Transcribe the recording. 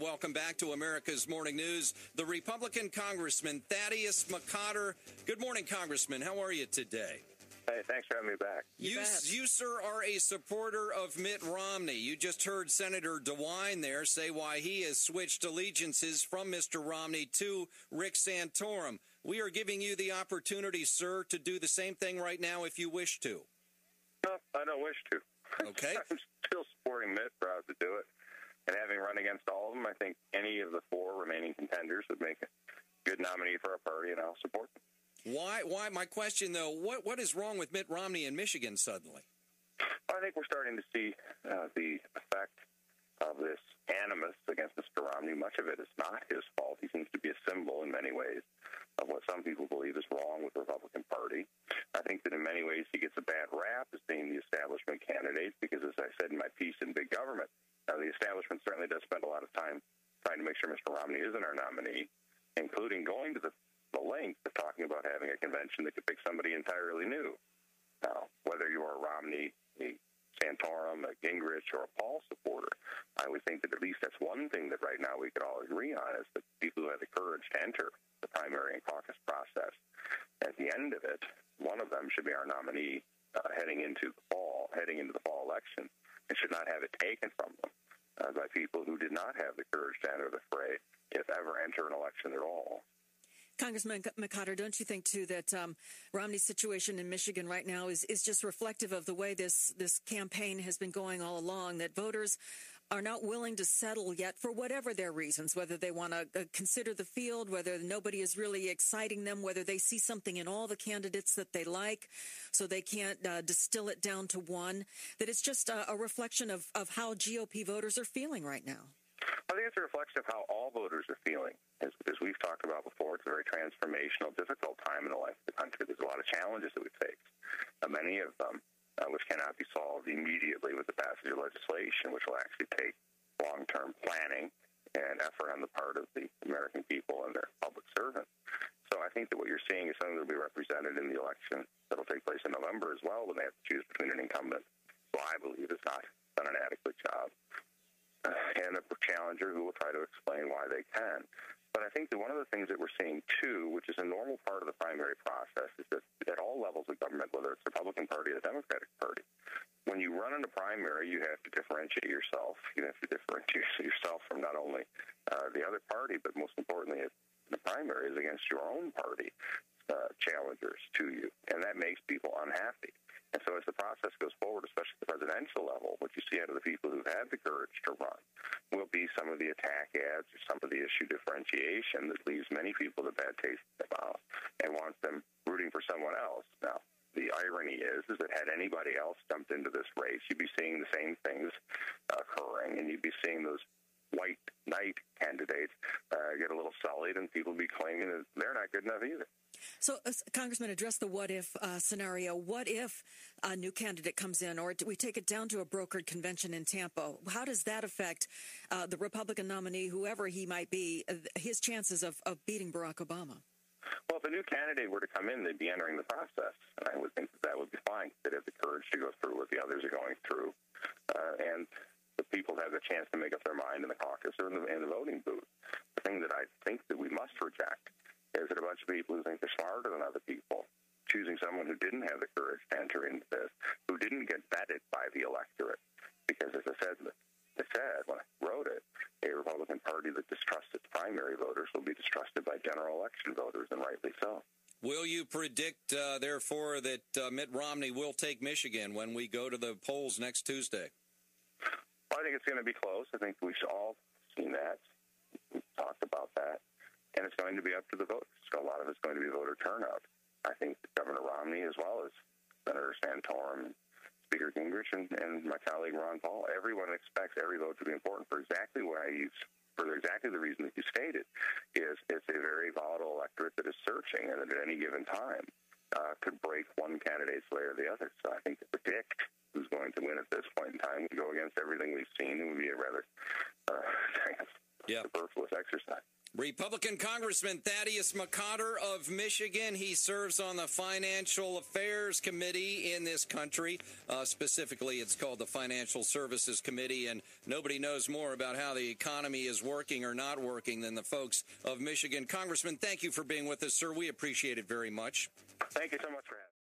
welcome back to America's Morning News. The Republican Congressman Thaddeus McCotter. Good morning, Congressman. How are you today? Hey, thanks for having me back. You, sir, are a supporter of Mitt Romney. You just heard Senator DeWine there say why he has switched allegiances from Mr. Romney to Rick Santorum. We are giving you the opportunity, sir, to do the same thing right now if you wish to. No, I don't wish to. Okay. I'm still supporting Mitt, proud to do it. And having run against all of them, I think any of the four remaining contenders would make a good nominee for our party, and I'll support them. Why? My question, though, what is wrong with Mitt Romney in Michigan suddenly? I think we're starting to see the effect of this animus against Mr. Romney. Much of it is not his fault. He seems to be a symbol in many ways of what some people believe is wrong with the Republican Party. I think that in many ways he gets a bad rap as being the establishment candidate because, as I said in my piece in Big Government, the establishment certainly does spend a lot of time trying to make sure Mr. Romney isn't our nominee, including going to the length of talking about having a convention that could pick somebody entirely new. Now, whether you are a Romney, a Santorum, a Gingrich, or a Paul supporter, I would think that at least that's one thing that right now we could all agree on is that people who have the courage to enter the primary and caucus process, at the end of it, one of them should be our nominee heading into the fall election, and should not have it taken from them by people who did not have the courage to enter the fray, if ever enter an election at all. Congressman McCotter, don't you think, too, that Romney's situation in Michigan right now is just reflective of the way this campaign has been going all along, that voters are not willing to settle yet for whatever their reasons, whether they want to consider the field, whether nobody is really exciting them, whether they see something in all the candidates that they like, so they can't distill it down to one, that it's just a reflection of how GOP voters are feeling right now? I think it's a reflection of how all voters are feeling. As we've talked about before, it's a very transformational, difficult time in the life of the country. There's a lot of challenges that we face, many of them which cannot be solved immediately with the passage of legislation, which will actually take long-term planning and effort on the part of the American people and their public servants. So I think that what you're seeing is something that will be represented in the election that will take place in November as well, when they have to choose between an incumbent who I believe has not done an adequate job and a challenger who will try to explain why they can. But I think that one of the things that we're seeing, too, which is a normal part of the primary process, is that at all levels of government, whether it's the Republican Party or the Democratic Party, when you run in a primary, you have to differentiate yourself. You have to differentiate yourself from not only the other party, but most importantly, the primary is against your own party challengers to you. And that makes people unhappy. And so as the process goes forward, especially at the presidential level, what you see out of the people who've had the courage to run will be some of the attack ads or some of the issue differentiation that leaves many people with a bad taste in their mouth and wants them rooting for someone else. Now, the irony is that had anybody else jumped into this race, you'd be seeing the same things occurring, and you'd be seeing those white knight candidates get a little sullied, and people would be claiming that they're not good enough either. So, Congressman, address the what-if scenario. What if a new candidate comes in, or we take it down to a brokered convention in Tampa? How does that affect the Republican nominee, whoever he might be, his chances of beating Barack Obama? Well, if a new candidate were to come in, they'd be entering the process, and I would think that would be fine. They'd have the courage to go through what the others are going through, and the people have the chance to make up their mind in the caucus or in the voting booth. The thing that I think that we must reject is that a bunch of people who think they're smarter than other people, choosing someone who didn't have the courage to enter into this, who didn't get vetted by the electorate. Because, as I said when I wrote it, a Republican Party that distrusts its primary voters will be distrusted by general election voters, and rightly so. Will you predict, therefore, that Mitt Romney will take Michigan when we go to the polls next Tuesday? Well, I think it's going to be close. I think we've all seen that. We've talked about that. And it's going to be up to the voters. So a lot of it's going to be voter turnout. I think that Governor Romney, as well as Senator Santorum, Speaker Gingrich, and my colleague Ron Paul, everyone expects every vote to be important for exactly the reason that you stated. Is it's a very volatile electorate that is searching, and that at any given time could break one candidate's way or the other. So I think to predict who's going to win at this point in time would go against everything we've seen. It would be a rather superfluous exercise. Republican Congressman Thaddeus McCotter of Michigan. He serves on the Financial Affairs Committee in this country. Specifically, it's called the Financial Services Committee, and nobody knows more about how the economy is working or not working than the folks of Michigan. Congressman, thank you for being with us, sir. We appreciate it very much. Thank you so much for having me.